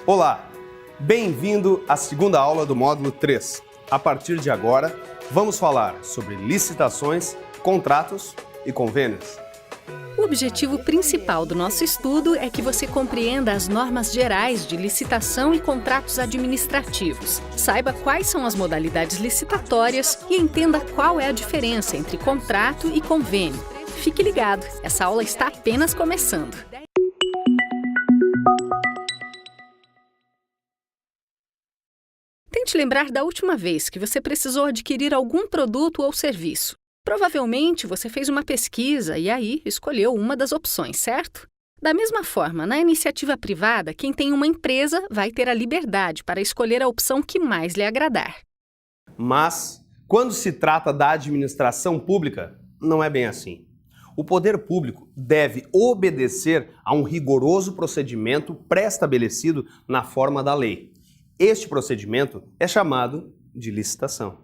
Olá, bem-vindo à segunda aula do módulo 3. A partir de agora, vamos falar sobre licitações, contratos e convênios. O objetivo principal do nosso estudo é que você compreenda as normas gerais de licitação e contratos administrativos, saiba quais são as modalidades licitatórias e entenda qual é a diferença entre contrato e convênio. Fique ligado, essa aula está apenas começando. Tente lembrar da última vez que você precisou adquirir algum produto ou serviço. Provavelmente você fez uma pesquisa e aí escolheu uma das opções, certo? Da mesma forma, na iniciativa privada, quem tem uma empresa vai ter a liberdade para escolher a opção que mais lhe agradar. Mas, quando se trata da administração pública, não é bem assim. O poder público deve obedecer a um rigoroso procedimento pré-estabelecido na forma da lei. Este procedimento é chamado de licitação.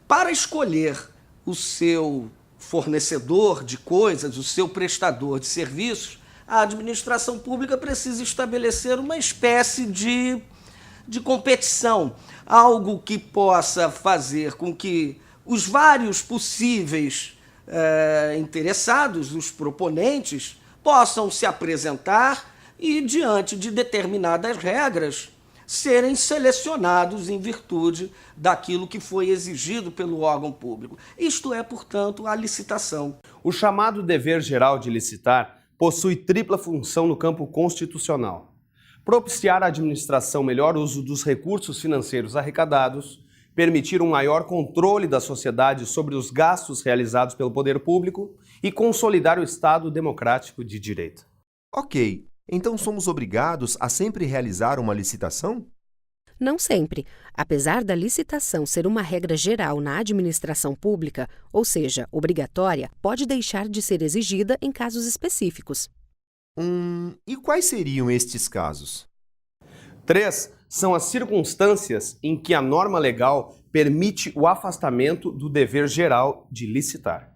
Para escolher o seu fornecedor de coisas, o seu prestador de serviços, a administração pública precisa estabelecer uma espécie de competição, algo que possa fazer com que os vários possíveis interessados, os proponentes, possam se apresentar e, diante de determinadas regras, serem selecionados em virtude daquilo que foi exigido pelo órgão público. Isto é, portanto, a licitação. O chamado dever geral de licitar possui tripla função no campo constitucional: propiciar à administração melhor uso dos recursos financeiros arrecadados, permitir um maior controle da sociedade sobre os gastos realizados pelo poder público e consolidar o Estado democrático de direito. Ok. Então somos obrigados a sempre realizar uma licitação? Não sempre. Apesar da licitação ser uma regra geral na administração pública, ou seja, obrigatória, pode deixar de ser exigida em casos específicos. E quais seriam estes casos? 3 são as circunstâncias em que a norma legal permite o afastamento do dever geral de licitar.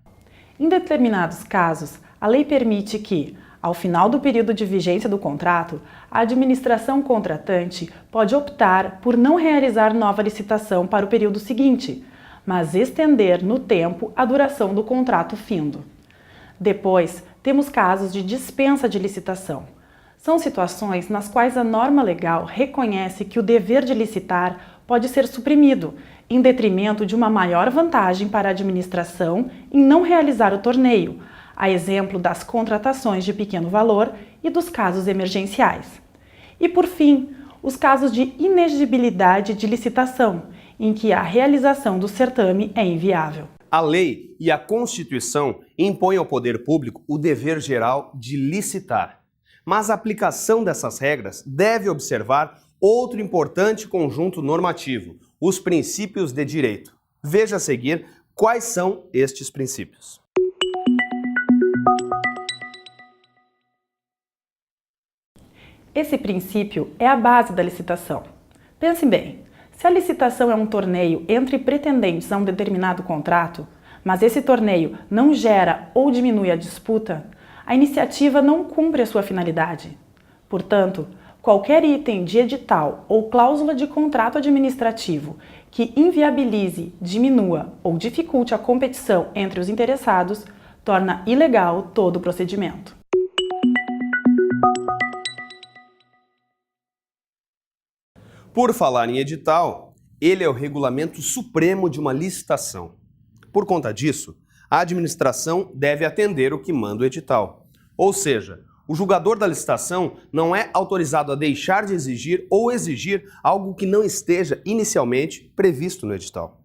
Em determinados casos, a lei permite que, ao final do período de vigência do contrato, a administração contratante pode optar por não realizar nova licitação para o período seguinte, mas estender no tempo a duração do contrato findo. Depois, temos casos de dispensa de licitação. São situações nas quais a norma legal reconhece que o dever de licitar pode ser suprimido, em detrimento de uma maior vantagem para a administração em não realizar o torneio, a exemplo das contratações de pequeno valor e dos casos emergenciais. E, por fim, os casos de inexigibilidade de licitação, em que a realização do certame é inviável. A lei e a Constituição impõem ao poder público o dever geral de licitar, mas a aplicação dessas regras deve observar outro importante conjunto normativo, os princípios de direito. Veja a seguir quais são estes princípios. Esse princípio é a base da licitação. Pense bem, se a licitação é um torneio entre pretendentes a um determinado contrato, mas esse torneio não gera ou diminui a disputa, a iniciativa não cumpre a sua finalidade. Portanto, qualquer item de edital ou cláusula de contrato administrativo que inviabilize, diminua ou dificulte a competição entre os interessados torna ilegal todo o procedimento. Por falar em edital, ele é o regulamento supremo de uma licitação. Por conta disso, a administração deve atender o que manda o edital. Ou seja, o julgador da licitação não é autorizado a deixar de exigir ou exigir algo que não esteja inicialmente previsto no edital.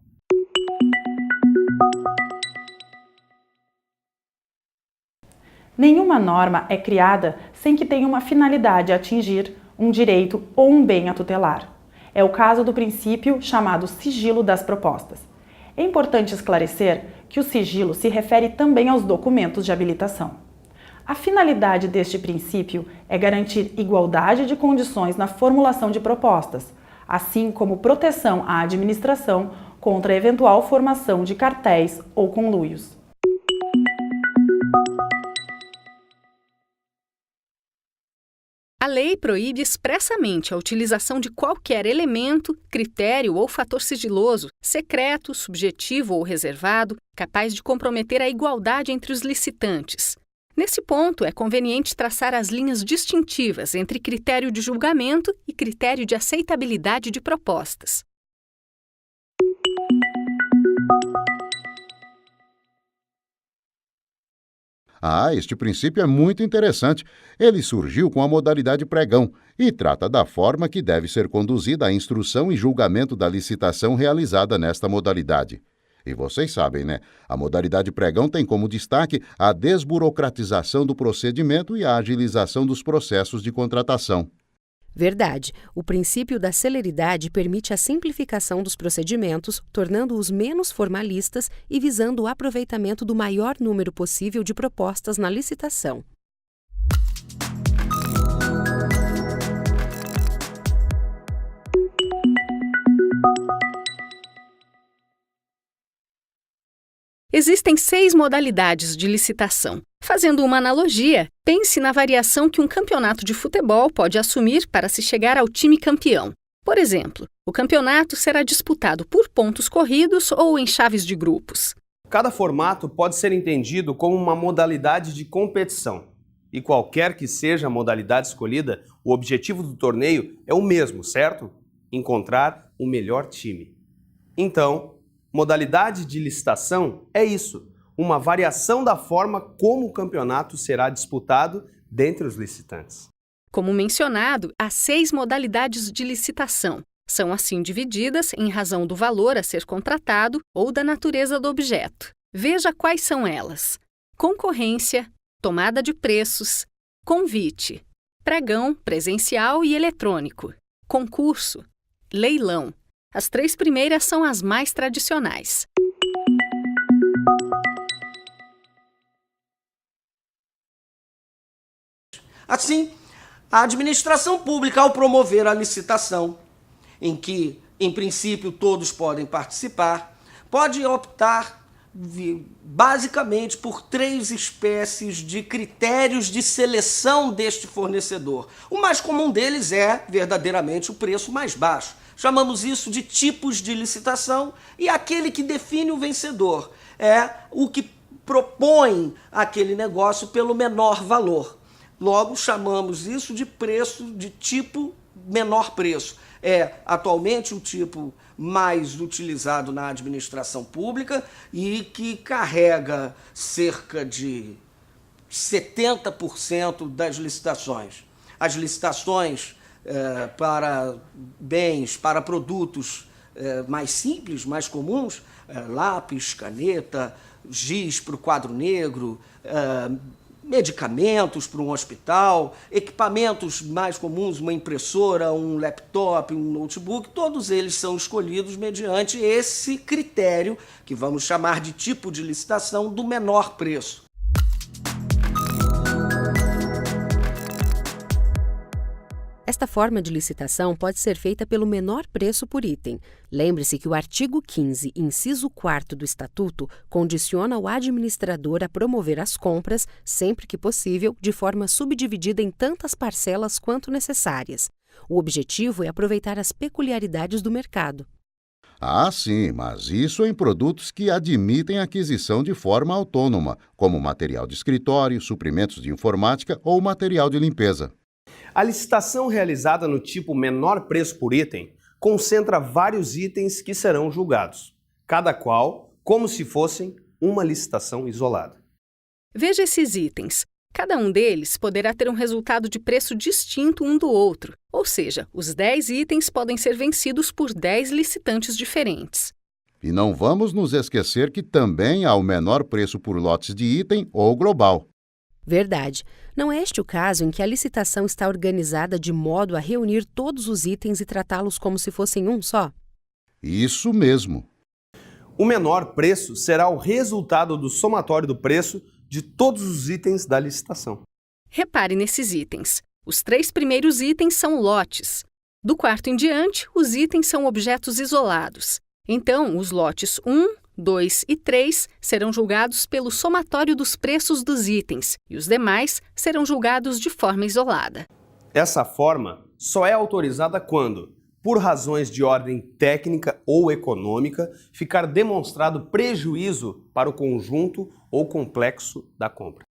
Nenhuma norma é criada sem que tenha uma finalidade a atingir, um direito ou um bem a tutelar. É o caso do princípio chamado sigilo das propostas. É importante esclarecer que o sigilo se refere também aos documentos de habilitação. A finalidade deste princípio é garantir igualdade de condições na formulação de propostas, assim como proteção à administração contra a eventual formação de cartéis ou conluios. A lei proíbe expressamente a utilização de qualquer elemento, critério ou fator sigiloso, secreto, subjetivo ou reservado, capaz de comprometer a igualdade entre os licitantes. Nesse ponto, é conveniente traçar as linhas distintivas entre critério de julgamento e critério de aceitabilidade de propostas. Este princípio é muito interessante. Ele surgiu com a modalidade pregão e trata da forma que deve ser conduzida a instrução e julgamento da licitação realizada nesta modalidade. E vocês sabem, né? A modalidade pregão tem como destaque a desburocratização do procedimento e a agilização dos processos de contratação. Verdade. O princípio da celeridade permite a simplificação dos procedimentos, tornando-os menos formalistas e visando o aproveitamento do maior número possível de propostas na licitação. Existem 6 modalidades de licitação. Fazendo uma analogia, pense na variação que um campeonato de futebol pode assumir para se chegar ao time campeão. Por exemplo, o campeonato será disputado por pontos corridos ou em chaves de grupos. Cada formato pode ser entendido como uma modalidade de competição. E qualquer que seja a modalidade escolhida, o objetivo do torneio é o mesmo, certo? Encontrar o melhor time. Então, modalidade de licitação é isso, uma variação da forma como o campeonato será disputado dentre os licitantes. Como mencionado, há 6 modalidades de licitação. São assim divididas em razão do valor a ser contratado ou da natureza do objeto. Veja quais são elas: concorrência, tomada de preços, convite, pregão presencial e eletrônico, concurso, leilão. As 3 primeiras são as mais tradicionais. Assim, a administração pública, ao promover a licitação, em que, em princípio, todos podem participar, pode optar basicamente por 3 espécies de critérios de seleção deste fornecedor. O mais comum deles é, verdadeiramente, o preço mais baixo. Chamamos isso de tipos de licitação, e aquele que define o vencedor é o que propõe aquele negócio pelo menor valor. Logo, chamamos isso de preço de tipo menor preço. É atualmente o tipo mais utilizado na administração pública e que carrega cerca de 70% das licitações. As licitações para bens, para produtos mais simples, mais comuns, lápis, caneta, giz para o quadro negro, medicamentos para um hospital, equipamentos mais comuns, uma impressora, um laptop, um notebook, todos eles são escolhidos mediante esse critério, que vamos chamar de tipo de licitação, do menor preço. Esta forma de licitação pode ser feita pelo menor preço por item. Lembre-se que o artigo 15, inciso 4º do Estatuto, condiciona o administrador a promover as compras, sempre que possível, de forma subdividida em tantas parcelas quanto necessárias. O objetivo é aproveitar as peculiaridades do mercado. Sim, mas isso em produtos que admitem aquisição de forma autônoma, como material de escritório, suprimentos de informática ou material de limpeza. A licitação realizada no tipo menor preço por item concentra vários itens que serão julgados, cada qual como se fossem uma licitação isolada. Veja esses itens. Cada um deles poderá ter um resultado de preço distinto um do outro, ou seja, os 10 itens podem ser vencidos por 10 licitantes diferentes. E não vamos nos esquecer que também há o menor preço por lotes de item ou global. Verdade. Não é este o caso em que a licitação está organizada de modo a reunir todos os itens e tratá-los como se fossem um só? Isso mesmo. O menor preço será o resultado do somatório do preço de todos os itens da licitação. Repare nesses itens. Os 3 primeiros itens são lotes. Do 4º em diante, os itens são objetos isolados. Então, os lotes 1, 2 e 3 serão julgados pelo somatório dos preços dos itens e os demais serão julgados de forma isolada. Essa forma só é autorizada quando, por razões de ordem técnica ou econômica, ficar demonstrado prejuízo para o conjunto ou complexo da compra.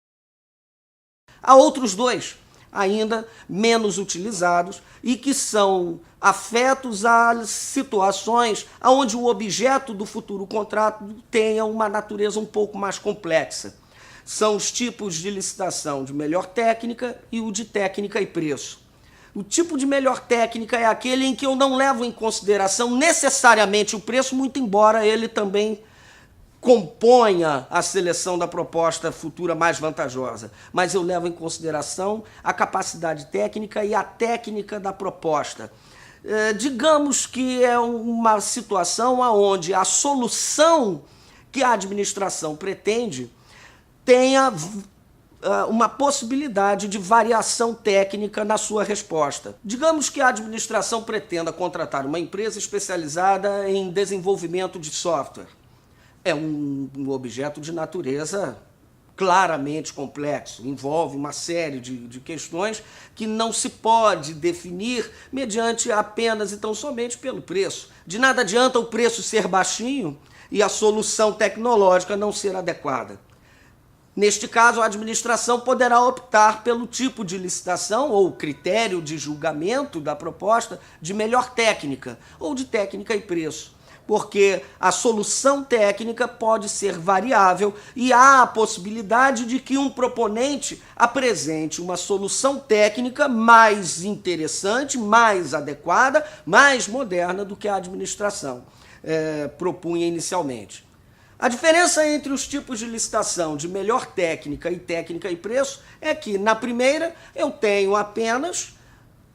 Há outros dois, ainda menos utilizados e que são afetos a situações onde o objeto do futuro contrato tenha uma natureza um pouco mais complexa. São os tipos de licitação de melhor técnica e o de técnica e preço. O tipo de melhor técnica é aquele em que eu não levo em consideração necessariamente o preço, muito embora ele também componha a seleção da proposta futura mais vantajosa. Mas eu levo em consideração a capacidade técnica e a técnica da proposta. Digamos que é uma situação onde a solução que a administração pretende tenha uma possibilidade de variação técnica na sua resposta. Digamos que a administração pretenda contratar uma empresa especializada em desenvolvimento de software. É um objeto de natureza claramente complexo, envolve uma série de questões que não se pode definir mediante apenas e tão somente pelo preço. De nada adianta o preço ser baixinho e a solução tecnológica não ser adequada. Neste caso, a administração poderá optar pelo tipo de licitação ou critério de julgamento da proposta de melhor técnica ou de técnica e preço, porque a solução técnica pode ser variável e há a possibilidade de que um proponente apresente uma solução técnica mais interessante, mais adequada, mais moderna do que a administração propunha inicialmente. A diferença entre os tipos de licitação de melhor técnica e preço é que, na primeira, eu tenho apenas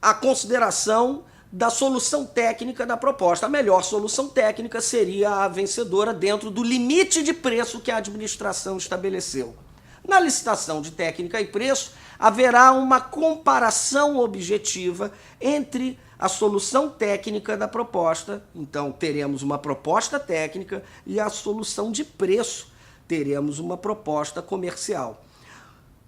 a consideração da solução técnica da proposta. A melhor solução técnica seria a vencedora dentro do limite de preço que a administração estabeleceu. Na licitação de técnica e preço, haverá uma comparação objetiva entre a solução técnica da proposta, então teremos uma proposta técnica, e a solução de preço, teremos uma proposta comercial.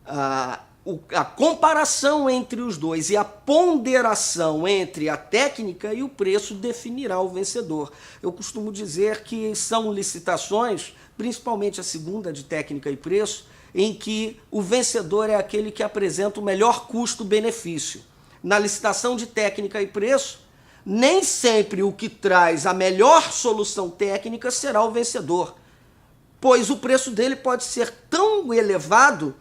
A comparação entre os dois e a ponderação entre a técnica e o preço definirá o vencedor. Eu costumo dizer que são licitações, principalmente a segunda de técnica e preço, em que o vencedor é aquele que apresenta o melhor custo-benefício. Na licitação de técnica e preço, nem sempre o que traz a melhor solução técnica será o vencedor, pois o preço dele pode ser tão elevado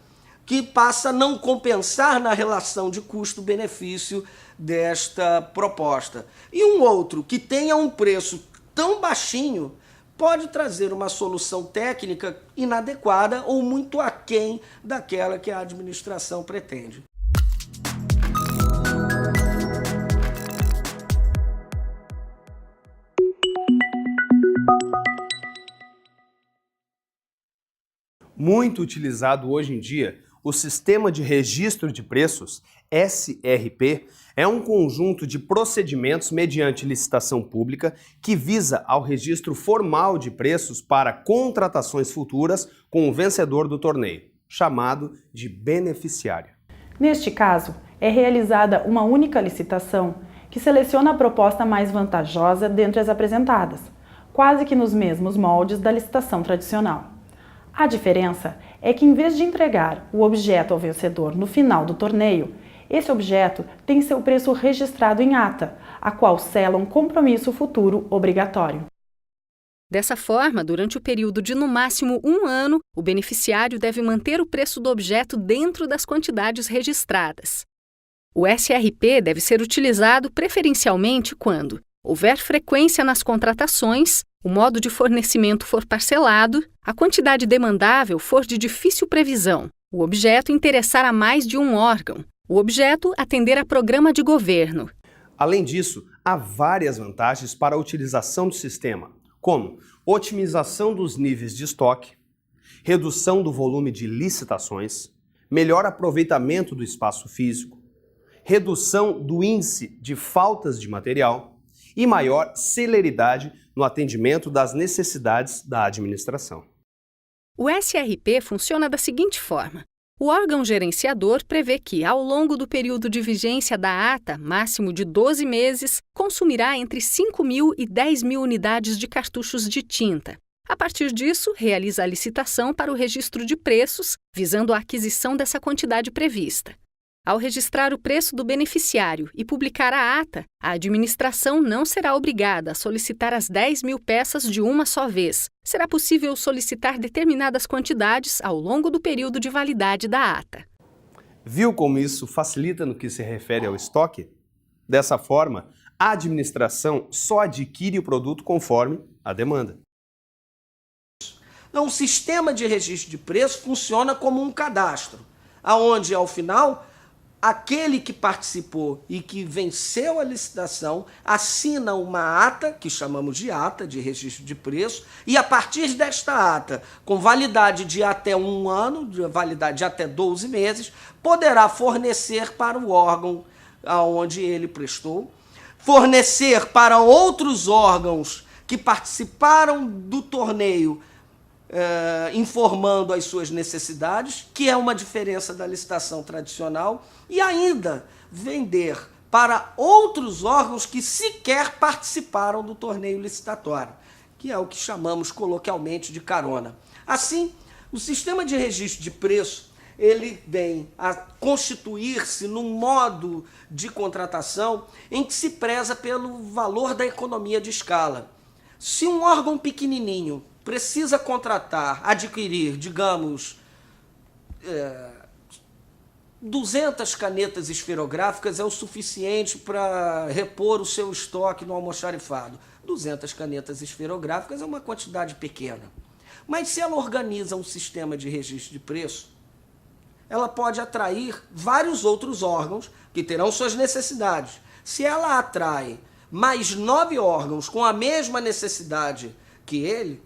que passa a não compensar na relação de custo-benefício desta proposta. E um outro que tenha um preço tão baixinho pode trazer uma solução técnica inadequada ou muito aquém daquela que a administração pretende. Muito utilizado hoje em dia, o Sistema de Registro de Preços, SRP, é um conjunto de procedimentos mediante licitação pública que visa ao registro formal de preços para contratações futuras com o vencedor do torneio, chamado de beneficiário. Neste caso, é realizada uma única licitação que seleciona a proposta mais vantajosa dentre as apresentadas, quase que nos mesmos moldes da licitação tradicional. A diferença é que, em vez de entregar o objeto ao vencedor no final do torneio, esse objeto tem seu preço registrado em ata, a qual sela um compromisso futuro obrigatório. Dessa forma, durante o período de no máximo 1 ano, o beneficiário deve manter o preço do objeto dentro das quantidades registradas. O SRP deve ser utilizado preferencialmente quando houver frequência nas contratações, o modo de fornecimento for parcelado, a quantidade demandável for de difícil previsão, o objeto interessar a mais de um órgão, o objeto atender a programa de governo. Além disso, há várias vantagens para a utilização do sistema, como otimização dos níveis de estoque, redução do volume de licitações, melhor aproveitamento do espaço físico, redução do índice de faltas de material e maior celeridade no atendimento das necessidades da administração. O SRP funciona da seguinte forma. O órgão gerenciador prevê que, ao longo do período de vigência da ata, máximo de 12 meses, consumirá entre 5.000 e 10.000 unidades de cartuchos de tinta. A partir disso, realiza a licitação para o registro de preços, visando a aquisição dessa quantidade prevista. Ao registrar o preço do beneficiário e publicar a ata, a administração não será obrigada a solicitar as 10.000 peças de uma só vez. Será possível solicitar determinadas quantidades ao longo do período de validade da ata. Viu como isso facilita no que se refere ao estoque? Dessa forma, a administração só adquire o produto conforme a demanda. Então, o sistema de registro de preço funciona como um cadastro, onde, ao final, aquele que participou e que venceu a licitação assina uma ata, que chamamos de ata de registro de preço, e a partir desta ata, com validade de até 1 ano, de validade de até 12 meses, poderá fornecer para o órgão aonde ele prestou, fornecer para outros órgãos que participaram do torneio, informando as suas necessidades, que é uma diferença da licitação tradicional, e ainda vender para outros órgãos que sequer participaram do torneio licitatório, que é o que chamamos coloquialmente de carona. Assim, o sistema de registro de preço ele vem a constituir-se num modo de contratação em que se preza pelo valor da economia de escala. Se um órgão pequenininho precisa contratar, adquirir, digamos, 200 canetas esferográficas é o suficiente para repor o seu estoque no almoxarifado. 200 canetas esferográficas é uma quantidade pequena. Mas se ela organiza um sistema de registro de preço, ela pode atrair vários outros órgãos que terão suas necessidades. Se ela atrai mais 9 órgãos com a mesma necessidade que ele,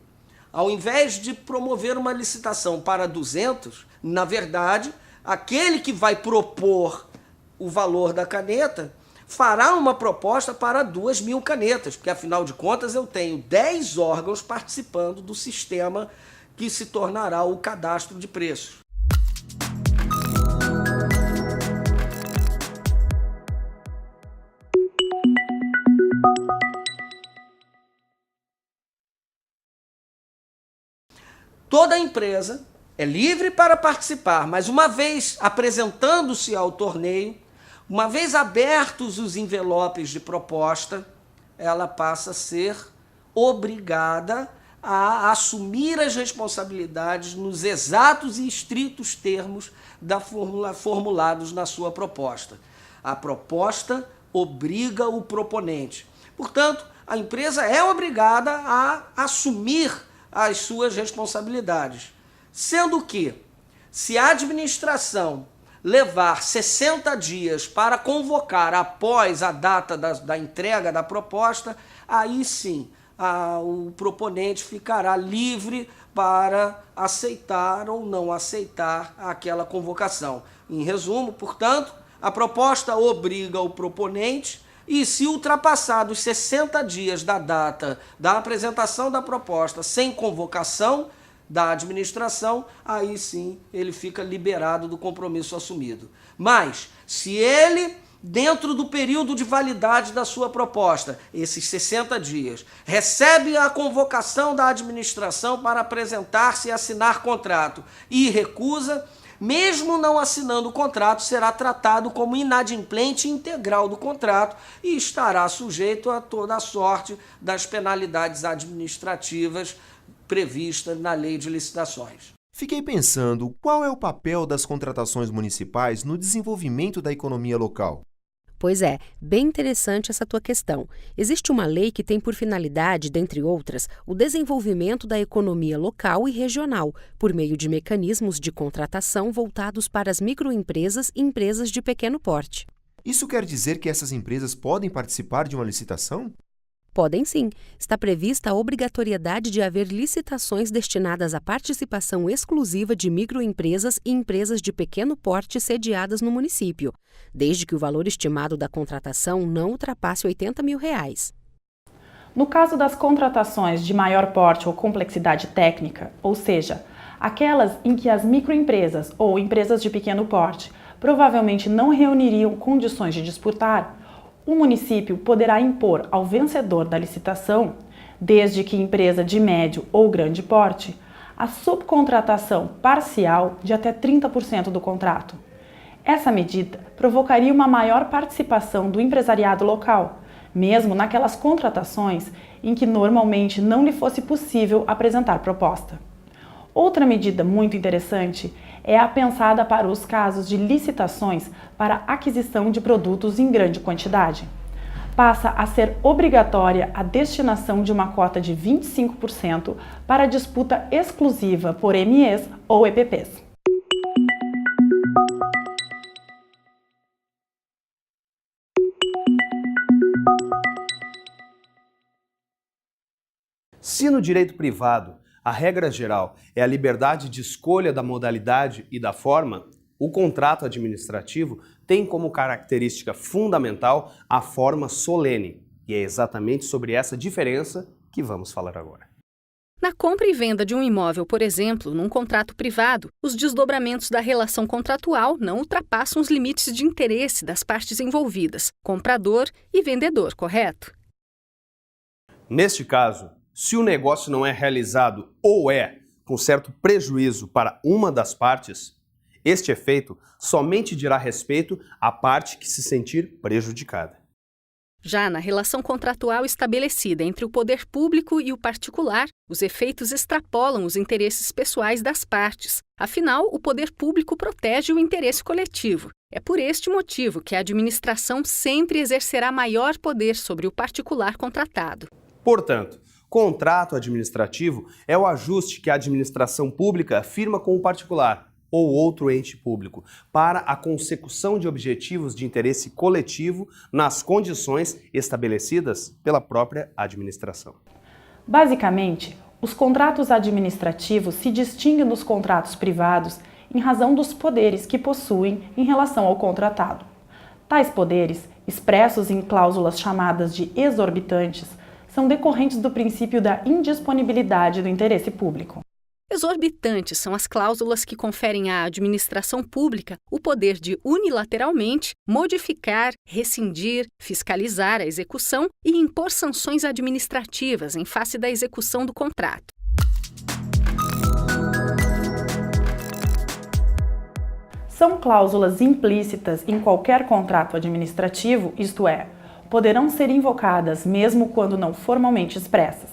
ao invés de promover uma licitação para 200, na verdade, aquele que vai propor o valor da caneta fará uma proposta para 2.000 canetas, porque, afinal de contas, eu tenho 10 órgãos participando do sistema que se tornará o cadastro de preços. Toda empresa é livre para participar, mas uma vez apresentando-se ao torneio, uma vez abertos os envelopes de proposta, ela passa a ser obrigada a assumir as responsabilidades nos exatos e estritos termos formulados na sua proposta. A proposta obriga o proponente. Portanto, a empresa é obrigada a assumir as suas responsabilidades. Sendo que, se a administração levar 60 dias para convocar após a data da entrega da proposta, aí sim o proponente ficará livre para aceitar ou não aceitar aquela convocação. Em resumo, portanto, a proposta obriga o proponente e, se ultrapassados 60 dias da data da apresentação da proposta sem convocação da administração, aí sim ele fica liberado do compromisso assumido. Mas, se ele, dentro do período de validade da sua proposta, esses 60 dias, recebe a convocação da administração para apresentar-se e assinar contrato e recusa, mesmo não assinando o contrato, será tratado como inadimplente integral do contrato e estará sujeito a toda a sorte das penalidades administrativas previstas na Lei de Licitações. Fiquei pensando, qual é o papel das contratações municipais no desenvolvimento da economia local? Pois é, bem interessante essa tua questão. Existe uma lei que tem por finalidade, dentre outras, o desenvolvimento da economia local e regional, por meio de mecanismos de contratação voltados para as microempresas e empresas de pequeno porte. Isso quer dizer que essas empresas podem participar de uma licitação? Podem sim. Está prevista a obrigatoriedade de haver licitações destinadas à participação exclusiva de microempresas e empresas de pequeno porte sediadas no município, desde que o valor estimado da contratação não ultrapasse R$ 80.000. No caso das contratações de maior porte ou complexidade técnica, ou seja, aquelas em que as microempresas ou empresas de pequeno porte provavelmente não reuniriam condições de disputar, o município poderá impor ao vencedor da licitação, desde que empresa de médio ou grande porte, a subcontratação parcial de até 30% do contrato. Essa medida provocaria uma maior participação do empresariado local, mesmo naquelas contratações em que normalmente não lhe fosse possível apresentar proposta. Outra medida muito interessante é a pensada para os casos de licitações para aquisição de produtos em grande quantidade. Passa a ser obrigatória a destinação de uma cota de 25% para disputa exclusiva por MEs ou EPPs. Se no direito privado a regra geral é a liberdade de escolha da modalidade e da forma, o contrato administrativo tem como característica fundamental a forma solene, e é exatamente sobre essa diferença que vamos falar agora. Na compra e venda de um imóvel, por exemplo, num contrato privado, os desdobramentos da relação contratual não ultrapassam os limites de interesse das partes envolvidas, comprador e vendedor, correto? Neste caso, se o negócio não é realizado ou é com certo prejuízo para uma das partes, este efeito somente dirá respeito à parte que se sentir prejudicada. Já na relação contratual estabelecida entre o poder público e o particular, os efeitos extrapolam os interesses pessoais das partes. Afinal, o poder público protege o interesse coletivo. É por este motivo que a administração sempre exercerá maior poder sobre o particular contratado. Portanto, contrato administrativo é o ajuste que a administração pública firma com o particular ou outro ente público para a consecução de objetivos de interesse coletivo nas condições estabelecidas pela própria administração. Basicamente, os contratos administrativos se distinguem dos contratos privados em razão dos poderes que possuem em relação ao contratado. Tais poderes, expressos em cláusulas chamadas de exorbitantes, são decorrentes do princípio da indisponibilidade do interesse público. Exorbitantes são as cláusulas que conferem à administração pública o poder de unilateralmente modificar, rescindir, fiscalizar a execução e impor sanções administrativas em face da execução do contrato. São cláusulas implícitas em qualquer contrato administrativo, isto é, poderão ser invocadas mesmo quando não formalmente expressas.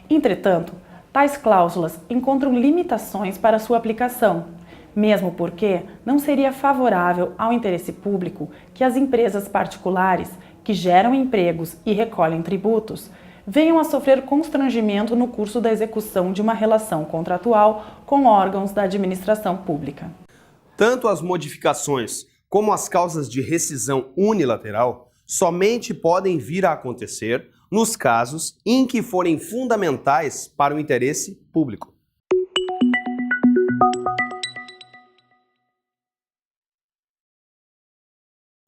Entretanto, tais cláusulas encontram limitações para sua aplicação, mesmo porque não seria favorável ao interesse público que as empresas particulares, que geram empregos e recolhem tributos, venham a sofrer constrangimento no curso da execução de uma relação contratual com órgãos da administração pública. Tanto as modificações como as causas de rescisão unilateral somente podem vir a acontecer nos casos em que forem fundamentais para o interesse público.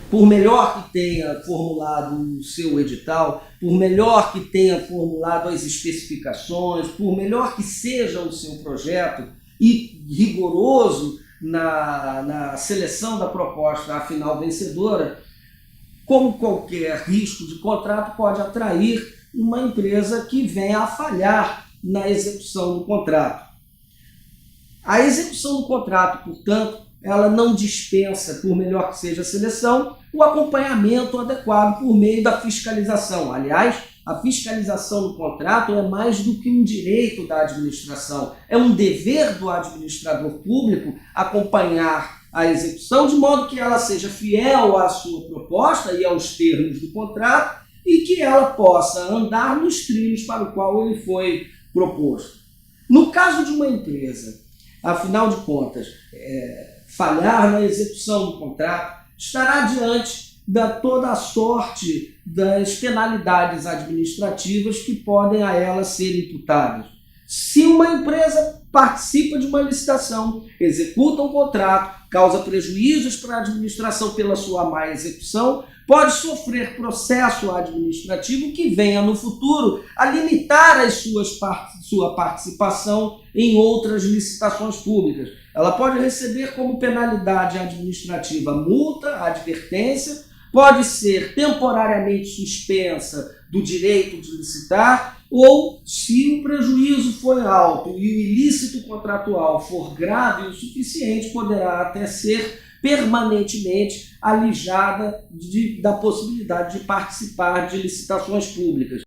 Por melhor que tenha formulado o seu edital, por melhor que tenha formulado as especificações, por melhor que seja o seu projeto e rigoroso na seleção da proposta afinal vencedora, como qualquer risco de contrato pode atrair uma empresa que venha a falhar na execução do contrato. A execução do contrato, portanto, ela não dispensa, por melhor que seja a seleção, o acompanhamento adequado por meio da fiscalização. Aliás, a fiscalização do contrato é mais do que um direito da administração, é um dever do administrador público acompanhar a execução de modo que ela seja fiel à sua proposta e aos termos do contrato e que ela possa andar nos trilhos para o qual ele foi proposto. No caso de uma empresa, afinal de contas, falhar na execução do contrato, estará diante de toda a sorte das penalidades administrativas que podem a ela ser imputadas. Se uma empresa participa de uma licitação, executa um contrato, causa prejuízos para a administração pela sua má execução, pode sofrer processo administrativo que venha no futuro a limitar sua participação em outras licitações públicas. Ela pode receber como penalidade administrativa multa, advertência, pode ser temporariamente suspensa do direito de licitar, ou, se o prejuízo for alto e o ilícito contratual for grave o suficiente, poderá até ser permanentemente alijada da possibilidade de participar de licitações públicas.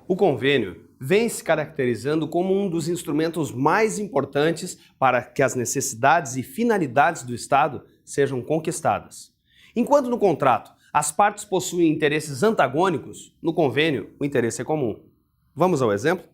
O convênio vem se caracterizando como um dos instrumentos mais importantes para que as necessidades e finalidades do Estado sejam conquistadas. Enquanto no contrato as partes possuem interesses antagônicos, no convênio o interesse é comum. Vamos ao exemplo?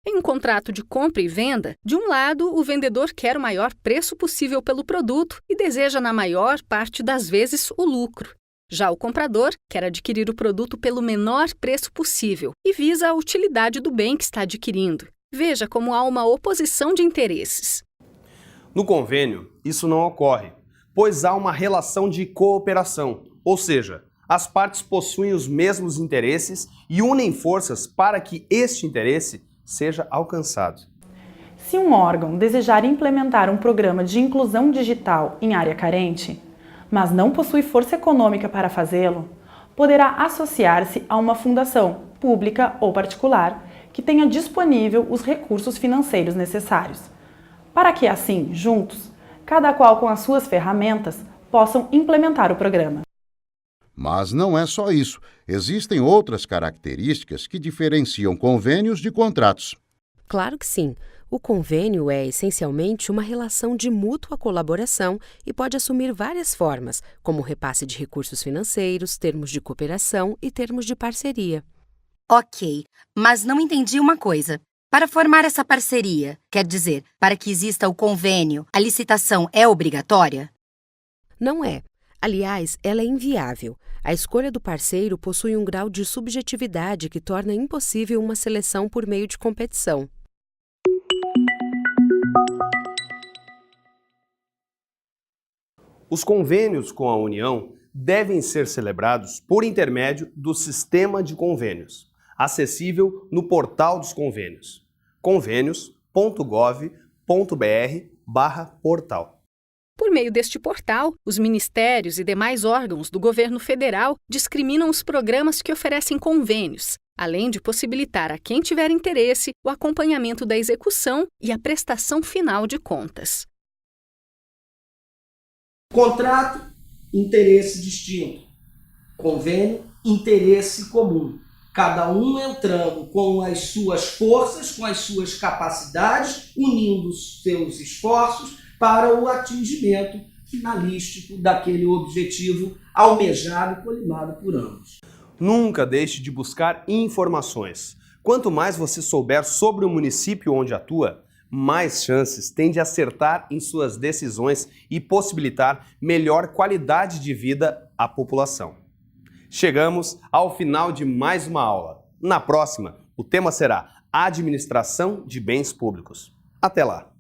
Em um contrato de compra e venda, de um lado, o vendedor quer o maior preço possível pelo produto e deseja, na maior parte das vezes, o lucro. Já o comprador quer adquirir o produto pelo menor preço possível e visa a utilidade do bem que está adquirindo. Veja como há uma oposição de interesses. No convênio, isso não ocorre, pois há uma relação de cooperação, ou seja, as partes possuem os mesmos interesses e unem forças para que este interesse seja alcançado. Se um órgão desejar implementar um programa de inclusão digital em área carente, mas não possui força econômica para fazê-lo, poderá associar-se a uma fundação, pública ou particular, que tenha disponível os recursos financeiros necessários, para que assim, juntos, cada qual com as suas ferramentas, possam implementar o programa. Mas não é só isso. Existem outras características que diferenciam convênios de contratos. Claro que sim. O convênio é, essencialmente, uma relação de mútua colaboração e pode assumir várias formas, como repasse de recursos financeiros, termos de cooperação e termos de parceria. Ok, mas não entendi uma coisa. Para formar essa parceria, quer dizer, para que exista o convênio, a licitação é obrigatória? Não é. Aliás, ela é inviável. A escolha do parceiro possui um grau de subjetividade que torna impossível uma seleção por meio de competição. Os convênios com a União devem ser celebrados por intermédio do Sistema de Convênios, acessível no portal dos convênios, convenios.gov.br/portal. Por meio deste portal, os ministérios e demais órgãos do governo federal discriminam os programas que oferecem convênios, além de possibilitar a quem tiver interesse o acompanhamento da execução e a prestação final de contas. Contrato, interesse distinto. Convênio, interesse comum. Cada um entrando com as suas forças, com as suas capacidades, unindo os seus esforços para o atingimento finalístico daquele objetivo almejado e colimado por ambos. Nunca deixe de buscar informações. Quanto mais você souber sobre o município onde atua, mais chances tem de acertar em suas decisões e possibilitar melhor qualidade de vida à população. Chegamos ao final de mais uma aula. Na próxima, o tema será Administração de Bens Públicos. Até lá!